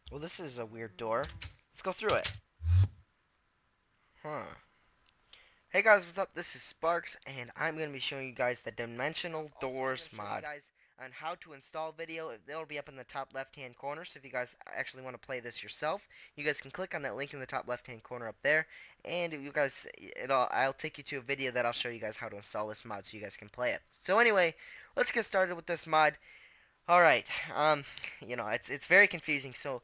Well, this is a weird door. Let's go through it. Huh. Hey guys, what's up? This is Sparks, and I'm going to be showing you guys the Dimensional Doors mod. On how to install video. It'll be up in the top left hand corner, so if you guys actually want to play this yourself, you guys can click on that link in the top left hand corner up there, and you guys, I'll take you to a video that I'll show you guys how to install this mod so you guys can play it. So anyway, let's get started with this mod. Alright, it's very confusing, so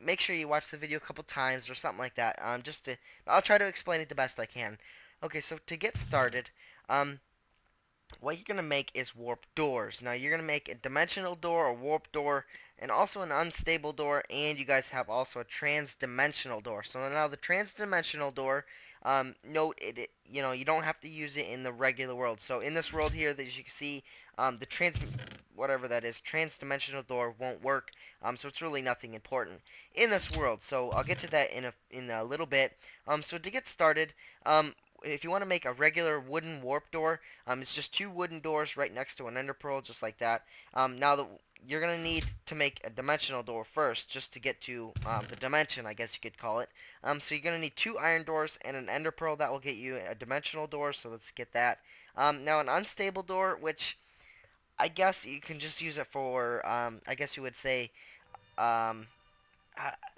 make sure you watch the video a couple times or something like that. I'll try to explain it the best I can. Okay, so to get started, what you're gonna make is warp doors. Now you're gonna make a dimensional door, a warp door, and also an unstable door, and you guys have also a trans-dimensional door. So now the trans-dimensional door, note you don't have to use it in the regular world. So in this world here, that you can see, the whatever that is, trans-dimensional door won't work. So it's really nothing important in this world. So I'll get to that in a little bit. So to get started, if you want to make a regular wooden warp door, it's just two wooden doors right next to an ender pearl, just like that. You're going to need to make a dimensional door first, just to get to the dimension, I guess you could call it. So you're going to need two iron doors and an ender pearl. That will get you a dimensional door, so let's get that. Now an unstable door, which I guess you can just use it for, I guess you would say, um,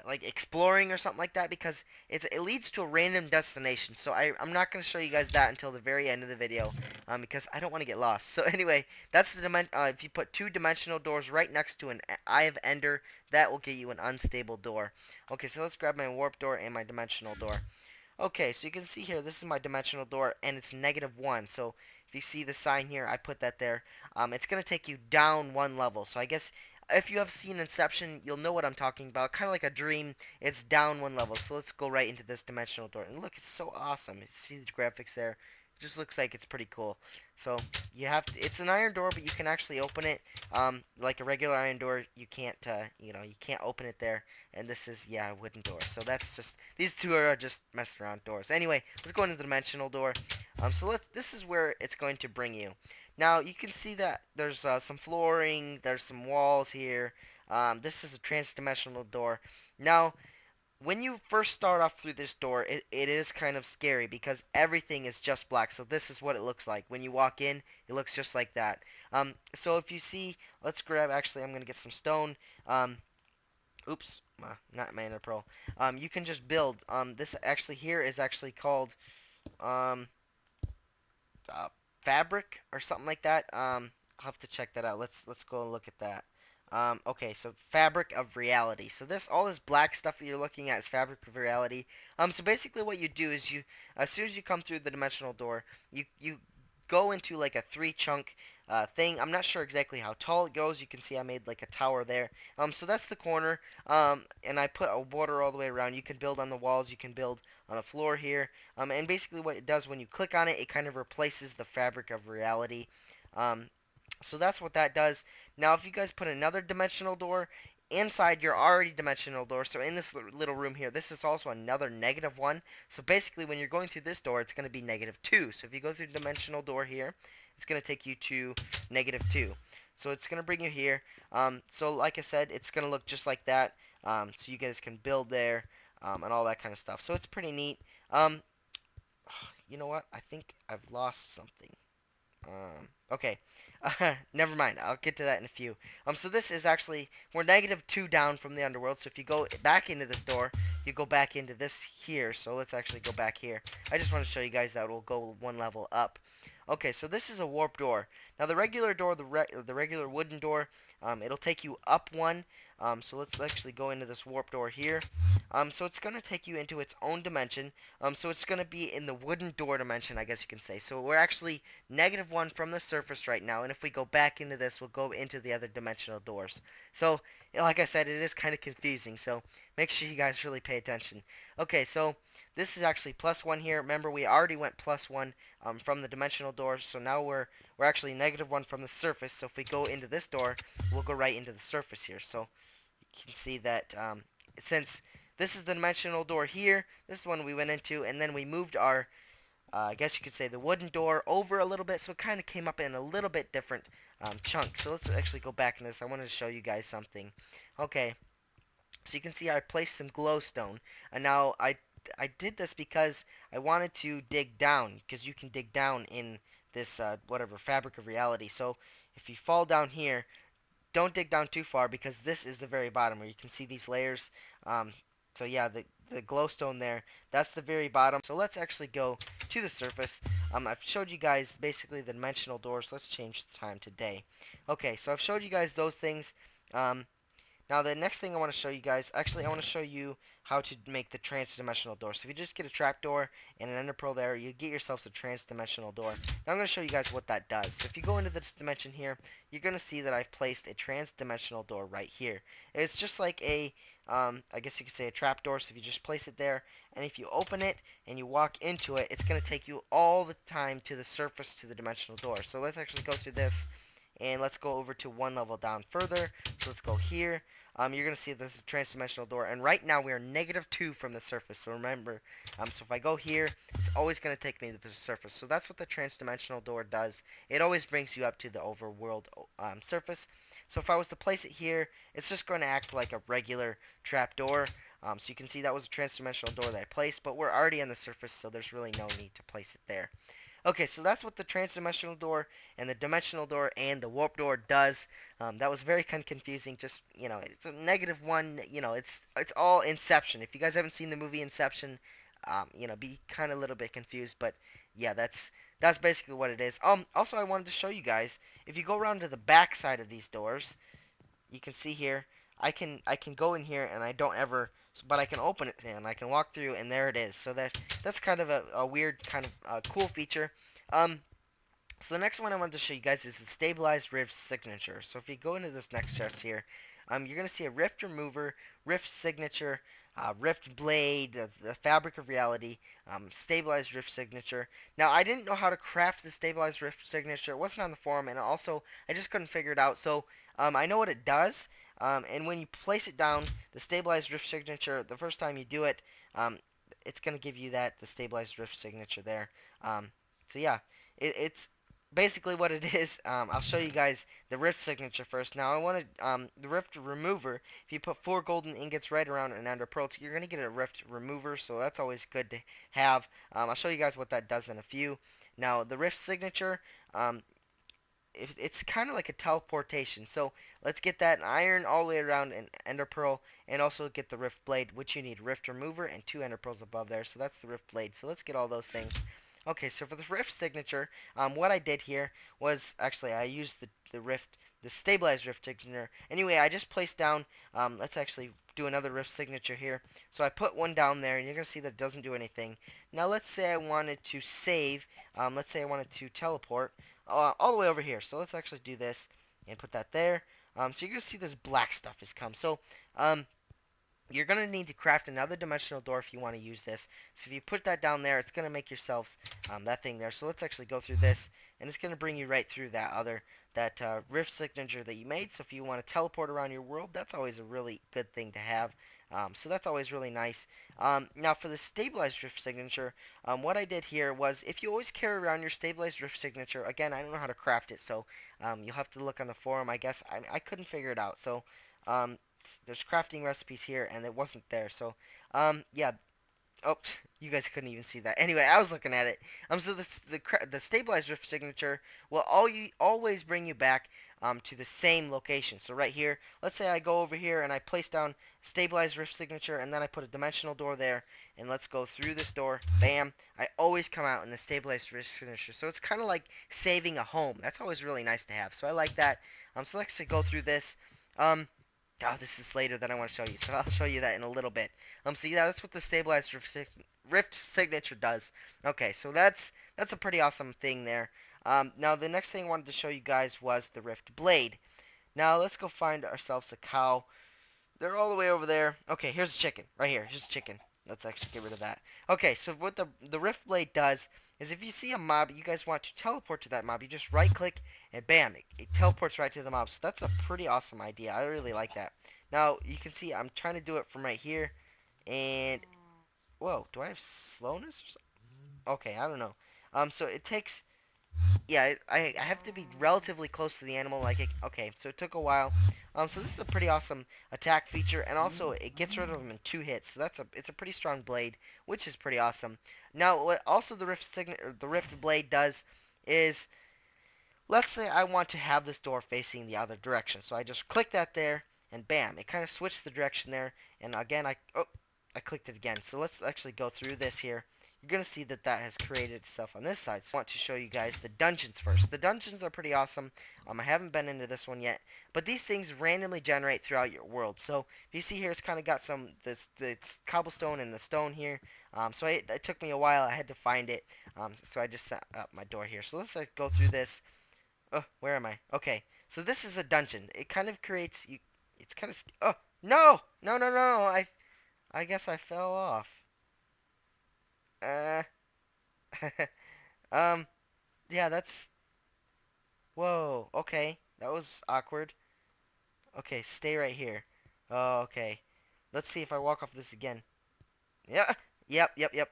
like exploring or something like that, because it leads to a random destination. So I'm not going to show you guys that until the very end of the video, because I don't want to get lost. So anyway, that's the if you put two dimensional doors right next to an Eye of Ender, that will get you an unstable door. Okay, so let's grab my warp door and my dimensional door. Okay, so you can see here, this is my dimensional door, and it's -1. So if you see the sign here, I put that there. It's going to take you down one level. So I guess if you have seen Inception, you'll know what I'm talking about. Kind of like a dream, it's down one level. So let's go right into this dimensional door. And look, it's so awesome. You see the graphics there? It just looks like it's pretty cool. So you have to, it's an iron door, but you can actually open it. Like a regular iron door, you can't, you can't open it there. And this is, yeah, a wooden door. So that's just, these two are just messing around doors. Anyway, let's go into the dimensional door. This is where it's going to bring you. Now you can see that there's some flooring, there's some walls here. This is a trans-dimensional door. Now, when you first start off through this door, it is kind of scary because everything is just black. So this is what it looks like. When you walk in, it looks just like that. So if you see, let's grab, actually I'm going to get some stone. Oops, not my ender pearl. You can just build. This actually here is actually called, um, fabric or something like that. I'll have to check that out. Let's go and look at that. Okay, so fabric of reality. So all this black stuff that you're looking at is fabric of reality. So basically what you do is as soon as you come through the dimensional door, you go into like a 3-chunk thing. I'm not sure exactly how tall it goes. You can see I made like a tower there. So that's the corner. And I put a border all the way around. You can build on the walls. You can build on the floor here. And basically what it does when you click on it, it kind of replaces the fabric of reality. So that's what that does. Now if you guys put another dimensional door inside your already dimensional door, so in this little room here, this is also another -1. So basically when you're going through this door, it's going to be -2. So if you go through the dimensional door here, it's going to take you to -2. So it's going to bring you here. So like I said, it's going to look just like that. So you guys can build there, and all that kind of stuff. So it's pretty neat. You know what? I think I've lost something. Okay. Never mind. I'll get to that in a few. So this is actually, we're -2 down from the underworld. So if you go back into this door, you go back into this here. So let's actually go back here. I just want to show you guys that we'll go one level up. Okay, so this is a warp door. Now the regular door, the regular wooden door, it'll take you up one. So let's actually go into this warp door here. So it's going to take you into its own dimension. So it's going to be in the wooden door dimension, I guess you can say. So we're actually -1 from the surface right now. And if we go back into this, we'll go into the other dimensional doors. So, like I said, it is kind of confusing. So make sure you guys really pay attention. Okay, so this is actually +1 here. Remember, we already went +1 from the dimensional doors. So now we're actually -1 from the surface. So if we go into this door, we'll go right into the surface here. So you can see that since this is the dimensional door here, this is one we went into, and then we moved our, I guess you could say, the wooden door over a little bit, so it kind of came up in a little bit different chunk. So let's actually go back into this. I wanted to show you guys something. Okay, So you can see I placed some glowstone, and now I did this because I wanted to dig down, because you can dig down in this whatever fabric of reality. So if you fall down here, don't dig down too far, because this is the very bottom where you can see these layers. Um, so yeah, the glowstone there, that's the very bottom. So let's actually go to the surface. I've showed you guys basically the dimensional doors. Let's change the time to day. Okay, so I've showed you guys those things. Um, Now the next thing I want to show you guys, actually I want to show you how to make the trans-dimensional door. So if you just get a trapdoor and an ender pearl there, you get yourself a trans-dimensional door. Now I'm going to show you guys what that does. So if you go into this dimension here, you're going to see that I've placed a trans-dimensional door right here. It's just like a, I guess you could say a trapdoor. So if you just place it there, and if you open it and you walk into it, it's going to take you all the time to the surface to the dimensional door. So let's actually go through this, and let's go over to one level down further. So let's go here. You're going to see this is a trans-dimensional door, and right now we are -2 from the surface. So remember, so if I go here, it's always going to take me to the surface. So that's what the trans-dimensional door does. It always brings you up to the overworld surface. So if I was to place it here, it's just going to act like a regular trap door. So you can see that was a trans-dimensional door that I placed, but we're already on the surface, so there's really no need to place it there. Okay, so that's what the trans-dimensional door and the dimensional door and the warp door does. That was very kind of confusing. Just, it's a -1. It's all Inception. If you guys haven't seen the movie Inception, be kind of a little bit confused. But yeah, that's basically what it is. Also, I wanted to show you guys, if you go around to the back side of these doors, you can see here, I can go in here and I don't ever, but I can open it and I can walk through, and there it is. So that's kind of a weird kind of cool feature. Um, so the next one I wanted to show you guys is the stabilized rift signature. So if you go into this next chest here, you're gonna see a rift remover, rift signature, rift blade, the fabric of reality, stabilized rift signature. Now I didn't know how to craft the stabilized rift signature. It wasn't on the forum, and also I just couldn't figure it out. So I know what it does. And when you place it down, the stabilized rift signature, the first time you do it, it's gonna give you the stabilized rift signature there. So yeah, it's basically what it is. I'll show you guys the rift signature first. Now I want to the rift remover. If you put 4 golden ingots right around an ender pearl, you're gonna get a rift remover. So that's always good to have. I'll show you guys what that does in a few. Now the rift signature. It's kind of like a teleportation. So let's get that iron all the way around an ender pearl, and also get the rift blade, which you need rift remover and 2 ender pearls above there. So that's the rift blade. So let's get all those things. Okay, so for the rift signature, what I did here was actually I used the stabilized rift signature. Anyway, I just placed down. Let's actually do another rift signature here. So I put one down there, and you're gonna see that it doesn't do anything. Now let's say I wanted to save. Let's say I wanted to teleport all the way over here. So let's actually do this and put that there. So you're going to see this black stuff has come. So you're going to need to craft another dimensional door if you want to use this. So if you put that down there, it's going to make yourselves that thing there. So let's actually go through this, and it's going to bring you right through that rift signature that you made. So if you want to teleport around your world, that's always a really good thing to have. So that's always really nice. Now for the stabilized rift signature, what I did here was, if you always carry around your stabilized rift signature, again, I don't know how to craft it, so you'll have to look on the forum. I guess I couldn't figure it out. So um, there's crafting recipes here, and it wasn't there. So yeah. Oh, you guys couldn't even see that. Anyway, I was looking at it. So the stabilized rift signature will always bring you back to the same location. So right here, let's say I go over here and I place down stabilized rift signature, and then I put a dimensional door there, and let's go through this door. Bam! I always come out in the stabilized rift signature. So it's kind of like saving a home. That's always really nice to have. So I like that. So let's actually go through this. Oh, this is later that I want to show you, so I'll show you that in a little bit. So yeah, that's what the stabilized rift signature does. Okay, so that's a pretty awesome thing there. Now the next thing I wanted to show you guys was the rift blade. Now let's go find ourselves a cow. They're all the way over there. Okay, here's a chicken right here. Here's a chicken. Let's actually get rid of that. Okay, so what the rift blade does is, if you see a mob you guys want to teleport to that mob, you just right click and bam, it teleports right to the mob. So that's a pretty awesome idea. I really like that. Now you can see I'm trying to do it from right here, and whoa, do I have slowness or something? Okay, I don't know. So it takes, yeah, I have to be relatively close to the animal. Okay, so it took a while. So this is a pretty awesome attack feature, and also it gets rid of them in 2 hits. So it's a pretty strong blade, which is pretty awesome. Now, what also the Rift blade does is, let's say I want to have this door facing the other direction. So I just click that there, and bam, it kind of switched the direction there. And again, I clicked it again. So let's actually go through this here. You're going to see that that has created stuff on this side. So I want to show you guys the dungeons first. The dungeons are pretty awesome. I haven't been into this one yet, but these things randomly generate throughout your world. So if you see here, it's kind of got this cobblestone and the stone here. So it took me a while. I had to find it. So I just set up my door here. So let's go through this. Oh, where am I? Okay, so this is a dungeon. It kind of creates you. It's kind of. Oh no, no, no, no! I guess I fell off. Uh, um, yeah, that's. Whoa. Okay, that was awkward. Okay, stay right here. Oh, okay. Let's see if I walk off this again. Yeah. Yep. Yep. Yep.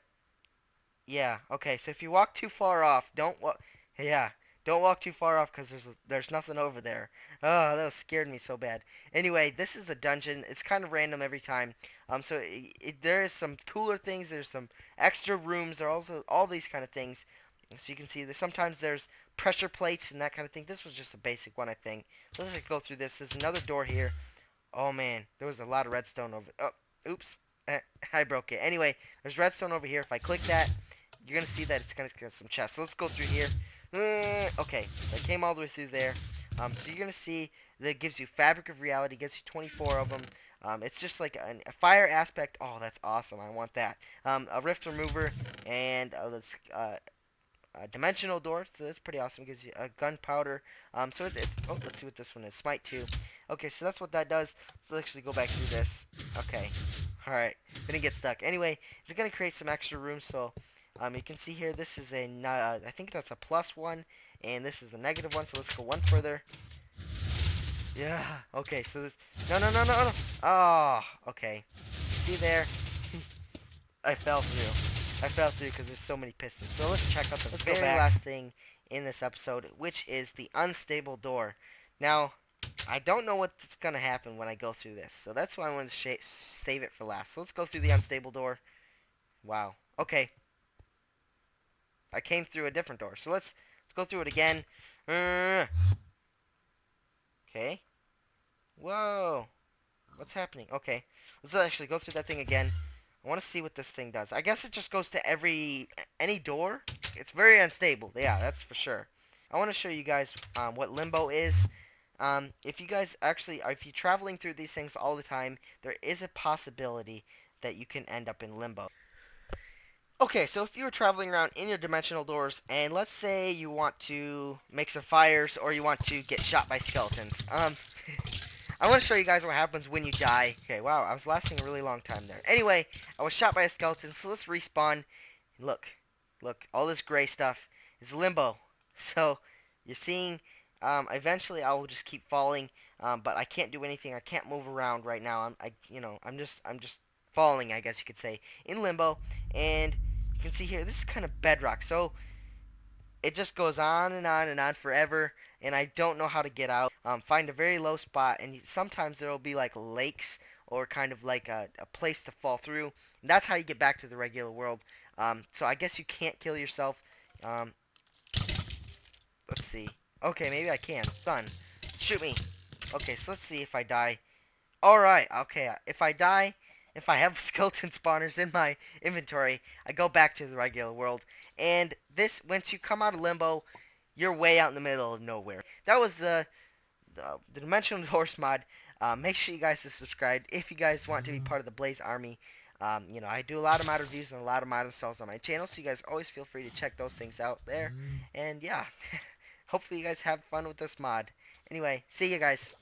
Yeah. Okay. So if you walk too far off, don't walk. Yeah. Don't walk too far off because there's nothing over there. Oh, that scared me so bad. Anyway, this is the dungeon. It's kind of random every time. So there is some cooler things. There's some extra rooms. There are also all these kind of things. So you can see sometimes there's pressure plates and that kind of thing. This was just a basic one, I think. So let's go through this. There's another door here. Oh man, there was a lot of redstone over. Oh, oops. I broke it. Anyway, there's redstone over here. If I click that, you're going to see that it's going to get some chests. So let's go through here. Okay, so I came all the way through there. So you're going to see that it gives you Fabric of Reality. Gives you 24 of them. It's just like a fire aspect. Oh, that's awesome. I want that. A rift remover and dimensional door, so that's pretty awesome. It gives you a gunpowder. So it's oh, let's see what this one is. Smite 2. Okay, so that's what that does. So let's actually go back through this. Okay, all right, didn't get stuck. Anyway, it's gonna create some extra room. So you can see here, this is I think that's a +1, and this is the -1. So let's go one further. Yeah. Okay. So this. No, no, no, no, no. Oh. Okay. See there. I fell through. I fell through because there's so many pistons. So let's check out the very last thing in this episode, which is the unstable door. Now, I don't know what's going to happen when I go through this. So that's why I want to save it for last. So let's go through the unstable door. Wow. Okay. I came through a different door. So let's go through it again. Okay. Whoa. What's happening? Okay. Let's actually go through that thing again. I want to see what this thing does. I guess it just goes to any door. It's very unstable. Yeah, that's for sure. I want to show you guys what limbo is. If you guys if you're traveling through these things all the time, there is a possibility that you can end up in limbo. Okay, so if you were traveling around in your dimensional doors, and let's say you want to make some fires, or you want to get shot by skeletons. I want to show you guys what happens when you die. Okay, wow, I was lasting a really long time there. Anyway, I was shot by a skeleton, so let's respawn. Look, all this gray stuff is limbo. So, you're seeing, eventually I will just keep falling, but I can't do anything. I can't move around right now. I'm just falling, I guess you could say, in limbo. And you can see here, this is kind of bedrock. So, it just goes on and on and on forever, and I don't know how to get out. Find a very low spot, and sometimes there will be like lakes or kind of like a place to fall through. And that's how you get back to the regular world. So I guess you can't kill yourself. Let's see. Okay, maybe I can. Done. Shoot me. Okay, so let's see if I die. Alright, okay. If I die, if I have skeleton spawners in my inventory, I go back to the regular world. And this, once you come out of limbo, you're way out in the middle of nowhere. That was the Dimensional Doors mod. Make sure you guys are subscribed if you guys want to be part of the Blaze Army. I do a lot of mod reviews and a lot of mod installs on my channel, so you guys always feel free to check those things out there. And yeah, hopefully you guys have fun with this mod. Anyway, see you guys.